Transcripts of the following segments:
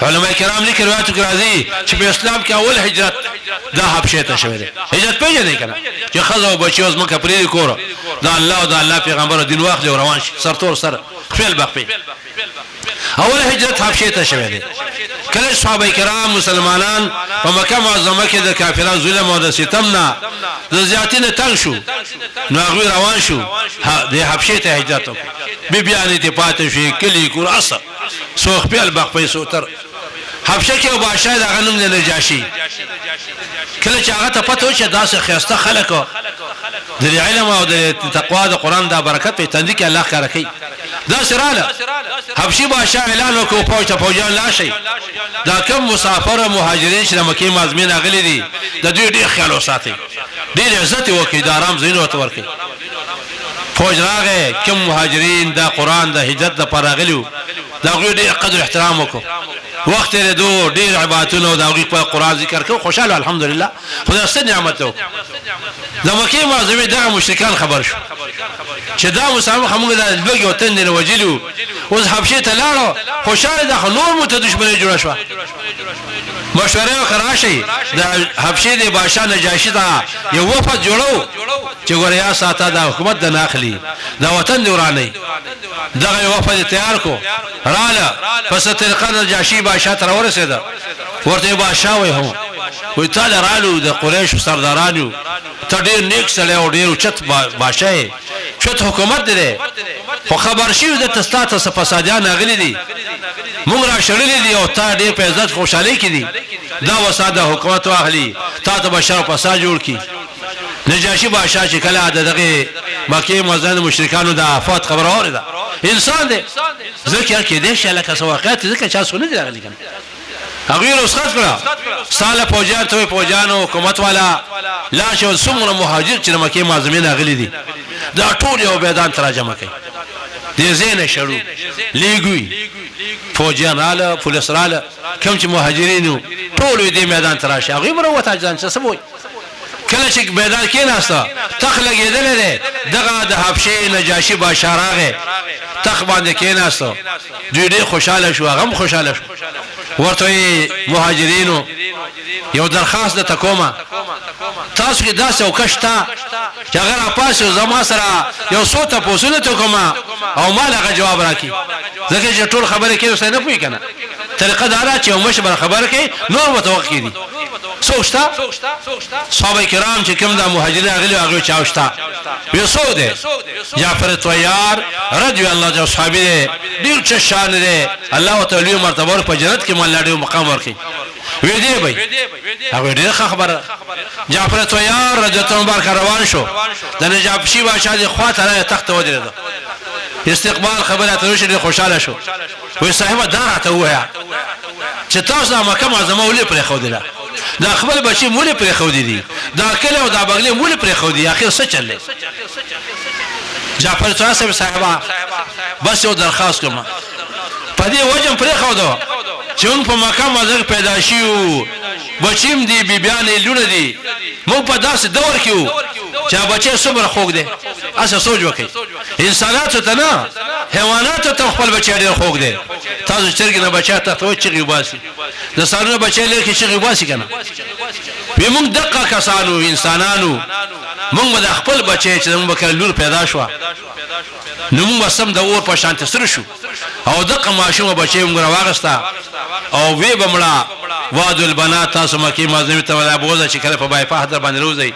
علماء کرام لیکي روایتو کې راځي چې په اسلام کې اول هجرت دا حبشه ته شوی دی. هجرت پیژنې کنه چې ښځه او بچي اوس مکه پرې کور دا الله او دا الله پیغمبر دین واخلي او روان شي سرتور سر خپل بخپي. اول هجرت حبشه ته شوی دی. کله صحابه کرام مسلمانان په مکه معظمه کې د کافرانو ظلم او د ستم نه د زیاتینه تنگ شو نو هغه روان شو د حبشه ته هجرت وکړ. بیان ته پاتې شي کلی کور اصل سو خپل بخپي سوتر حبشه کې او بادشاہ د غنم نه نجاشي کله چې هغه ته پته و چې داسې خيسته خلکو د علم او د تقوا د قران د برکت په تندې کې الله کار کوي. دا سراله حبشي بادشاہ اعلان وکړ پوه ته فوجان لاشي دا کوم مسافر مهاجرین چې د مکه معظمه غلي دي د دوی ډیر خیال وساتي ډیر عزت وکړي د آرام زینو ته ورکړي. فوج راغی کوم مهاجرین د قران د هجرت لپاره غلیو دا غوډه قدر احترام وکړو وخت لري دو ډیر عبادتونه او دا په قران ذکر کو خوشاله الحمدلله خدای ستاسو نعمت وکړو. د مکه معظمه د مشرکان خبر شو چې دا مسلمان خموږ د لږ او تند نه وجلو اوس حبشه ته لاړو خوشاله د نور مت دشمنی جوړ شو مشوره وکړه شي د حبشه د بادشاہ نجاشي ته یو وفد جوړو چې ګوریا ساته د حکومت د ناخلي د وطن دوراني دغه وفد تیار کو رااله پس طریقه نجاشي بادشاہ تر ورسېده ورته بادشاہ وای هو وي تعالی رالو د قریش سردارانو ته ډیر نیک سره او ډیر چت بادشاہ چت حکومت دی خو خبر شي د تستاته فسادیان غلي دي موږ را شړلې دي او تا ډیر په عزت خوشالي کې دي دا وساده حکومت واخلي تا ته بشر فساد جوړ کی. نجاشي بادشاہ چې کله دغه مکه معظمه مشرکانو د آفات خبر اوریدا انسان دی ذکر کې دې شاله کا سواقات ذکر چا سونه دي راغلي کنه هغه رسخت کړه سال فوجان ته فوجانو حکومت والا لا شو سمره مهاجر چې مکه معظمه غلي دي دا ټول یو میدان ترجمه کوي دې زین شروع لیګوي فوجان رااله پولیس رااله کوم چې مهاجرینو ټول دې میدان تراشه هغه مروته ځان څه سموي کله چې میدان کې ناستا تخ لګیدل دي دغه د حبشه نجاشي بادشاہ راغی تخ باندې کې ناستا دوی ډېر خوشاله شو هغه خوشاله شو ورته مهاجرینو یو درخواست د تکوما تاسو کې داسې او کشتا چې هغه پاسو زما سره یو څوته پوسونه تکوما او مال هغه جواب راکړي ځکه چې ټول خبره کې وسه نه پوي کنه طریقه دا چې مشبر خبره کې نور متوقع دي سوچتا صحابه کرام چې کوم د مهاجرین غلي هغه چاوشتا یو سوده جعفر طیار رضی الله عنه صحابه ډیر څه شان دي الله تعالی مرتبه په جنت کې مال ډیر مقام ورکړي وې دی به هغه ډیر خبره جعفر طیار رضی الله عنه روان شو د نجاشي بادشاہ د خواته تخت ودرېد استقبال خبره ته شو خوشاله شو وې صاحب دا راته وایا چې تاسو مکه معظمه ولې پرې خو دي دا خپل بچي مولې پرې خو دي دا کله او دا بغلې مولې پرې خو دي اخر څه چلې جعفر طیار صاحب بس یو درخواست کوم په دې وجه پرې خو دو چې اون په مکه معظمه پیدا شيو بچیم دي بیبيان لونه دي مو په داسې دور کې چې بچي صبر خوګ دي اسه سوچ وکي انسانات ته نه حیوانات ته خپل بچي ډېر خوګ دي تاسو چرګ نه بچا ته ته چغي وباسي د سارونه بچي لکه چغي وباسي کنه به موږ دقه کسانو انسانانو موږ د خپل بچي چې موږ کله لور پیدا شو نو موږ سم د اور په شانته سره شو او دقه ماشوم بچي موږ راغستا او وی بمړه واد البنات تاسو مکه معظمه ته ولا بوزه چې کله په بای په حضر باندې روزي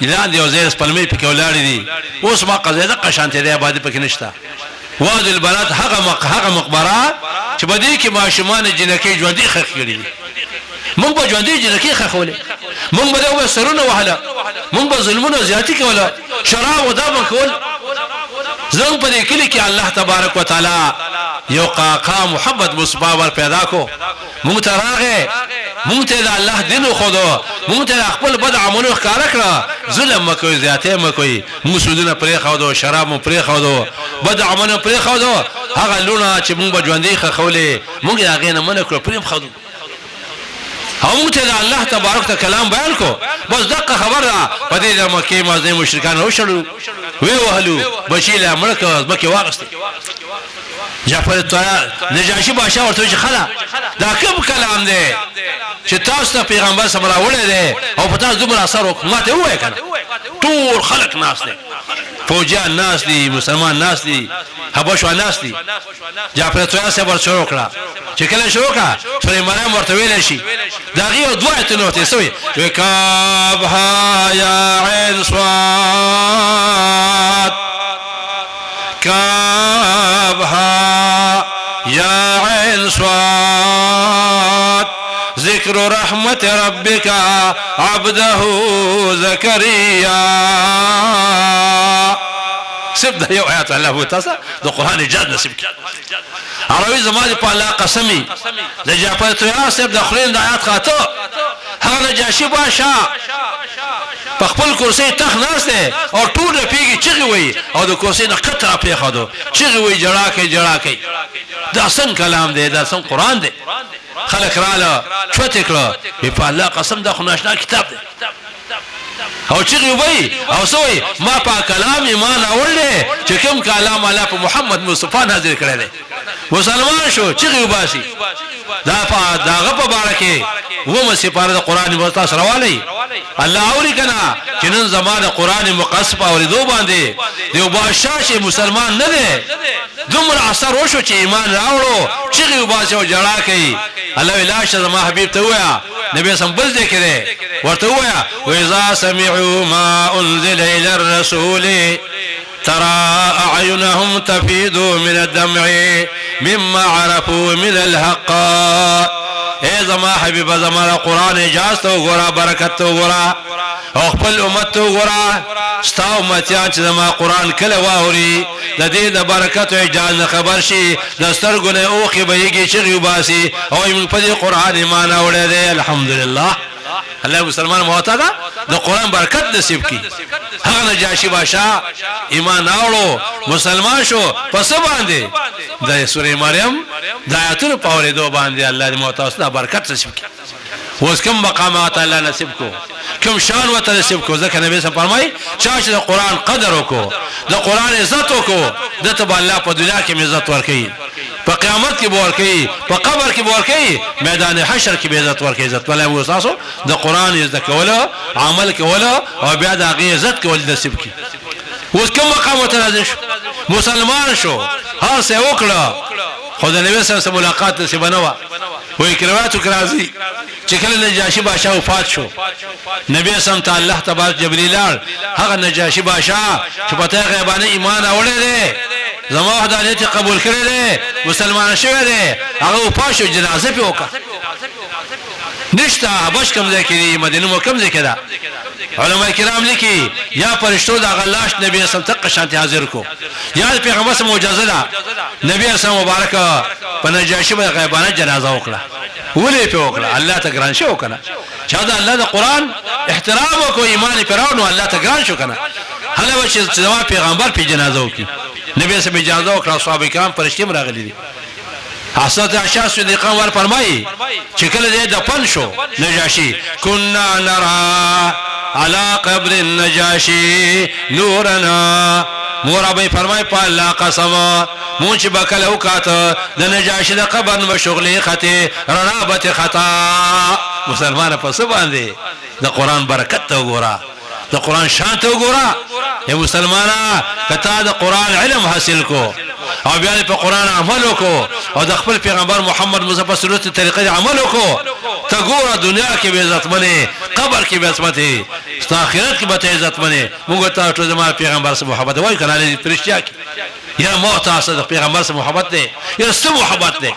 اعلان دی او زیر سپلمې پکې ولاړې دي اوس ما قضیه د قشانته دی آباد پکې نشته واد البنات هغه مقبره چې بده کې ماشومان جنکې ژوندۍ خخ کړي مونږ به ژوندۍ جنکې خخولې مونږ به د سرونه وهله مونږ به ظلمونه زیاتی کوله شراب او دابه کول زنګ په دې کلی کې الله تبارک وتعالى یو قاقا محمد مصطفی ور پیدا کو مونږ ته راغې مونږ ته د الله دین خو دو مونږ ته خپل بد عملو ښکار کړه ظلم مکوې زیاته مکوې مسودونه پرې خو دو شراب مو پرې خو دو بد عملو پرې خو دو هغه لونه چې مونږ ژوندۍ خولې مونږ هغه نه من کړو پرې خو دو هم ته الله تبارک ته کلام بیان کو بس دغه خبر را پدې د مکه معظمه مشرکان او شړو وی وهلو بشیله ملک مکه واغست جعفر طیار نجاشي بادشاہ ورته چې خلا دا کوم کلام دی چې تاسو ته پیغمبر سره راوړی دی او په تاسو دومره اثر وکړ ماته ووایه کنه ټول خلق ناس دي فوجیان ناس دي مسلمان ناس دي حبشو ناس دي جعفر طیار صاحب ورته شروع کړه چې کله شروع کړه سورې مریم ورته ویل شي دا غي دوه ایتونه ته سوې کافها یا عین صاد كافها يا عين صاد ذكر رحمة ربك عبده زكريا سبدا يو آيات الله بوتاسا دو قرآن جاد نسيب عربي زماني پا الله قسمي دا جعفر طیار صاحب داخلين دا آيات خاطو ها نجاشي باشا په خپل کرسي تخ ناس دي او ټول پیږي چغي وي او د کرسي نه کتره پیخدو چغي وي جړا کوي دا څنګه کلام دی دا څنګه قران دی خلق رااله چوت کړه په الله قسم دا خو ناشنا کتاب دی او چغي وي او سوي ما په کلام ایمان اورل چې کوم کلام الله په محمد مصطفی نازل کړی دی مسلمان شو چغي وباسي دا په داغه په بارکه و مسپاره د قران مستاسره سروالي الله اوري کنا چې نن زمانه قران مقصف اوریدو باندې دیو بادشاہ چې مسلمان نه دی دومره اثر وشو چې ایمان راوړو چغي وباسي او جړا کوي الله لا شزما حبيب ته ویا نبی سم بل ذکر ورته ویا واذا سمعوا ما انزل الى الرسول ترى اعينهم تفيض من الدمع مما عرفوا من الحق اے زما حبیب زما قرآن اجازت وګورا برکت وګورا او خپل امت وګورا ستا امتیان چې زما قرآن کله واوري د دې د برکت او اجازت خبر شي د سترګونه اوخي بهيږي چې وباسي او موږ په دې قرآن ایمان اورل دي الحمدلله الله مسلمان موتا د قرآن برکت نصیب کی هغه نجاشي بادشاہ ایمان اورو مسلمان شو پس باندې د سورې مریم د آیاتونو په اورېدو باندې الله دې موتا د برکت نصیب کی اوس کوم مقامات الله نصیب کو کوم شان وته نصیب کو ځکه نبی صلی الله علیه وسلم چې د قرآن قدر وکړو د قرآن عزت وکړو د ته الله په دنیا کې عزت ورکړي په قیامت کې ورکړي په قبر کې ورکړي میدان حشر کې عزت ورکړي عزت ولې وساسو د قرآن عزت کوله عمل کوله او بیا د هغه عزت کول نصیب کی اوس کوم مقام ته راځي مسلمان شو ها څه وکړه خدای نبی صلی الله علیه وسلم ملاقات نصیب نه و وې کرواتو کرازي چې کله نجاشي بادشاہ وفات شو نبی سم ته الله تبارک جبرئیل هغه نجاشي بادشاہ چې پته غیبانه ایمان اورل دي زما وحدانیت قبول کړی دي مسلمان شوی دي هغه وفات شو جنازه په وکړه نشته بش کوم ځای کې مدینه مو کوم ځای کې ده علماء کرام لیکي یا فرشتو دا غلاش نبی سم تک شانتی حاضر کو یا پیغمبر سم معجزه ده نبی سم مبارک په نجاشي به غیبانه جنازه وکړه ولې په وکړه الله ته ګران شو کنه چې دا الله د قران احترام او ایمان پرانو الله ته ګران شو کنه هله چې زما پیغمبر په جنازه وکړي نبی سم اجازه وکړه صحابه کرام فرشتي راغلي دي حضرت عائشہ صدیقہ ور فرمایي چې کله دې دفن شو نجاشي كنا نرى على قبر النجاشي نورنا مورابي فرمای په الله قسم مونږ بکله وکاته د نجاشي د قبر نو شغلې خطه رنابت خطا مسلمان په څه باندې د قران برکت ته وګوره د قران شان ته وګوره اے مسلمانا کته د قران علم حاصل کو او بیا په قران عمل وکړو او د خپل پیغمبر محمد مصطفی سنت طریقې عمل وکړو ته ګوره دنیا کې به عزت منه قبر کې به عزت منه آخرت کې به عزت منه موږ ته ټول زموږ پیغمبر سره محبت وای کنه لري پرشتیا کې یا موت تاسو د پیغمبر سره محبت ده یا سره محبت ده